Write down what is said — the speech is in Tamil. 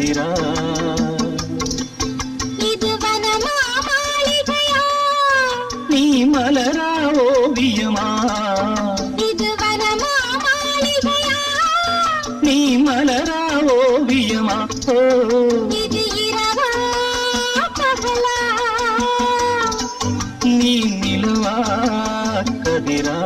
கதிரா இது வனமா மாளிகையா நீ மலரா ஓவியமா இது வனமா மாளிகையா நீ மலரா ஓவியமா ஓ இது இரவா பகலா நீ நிலவா கதிரா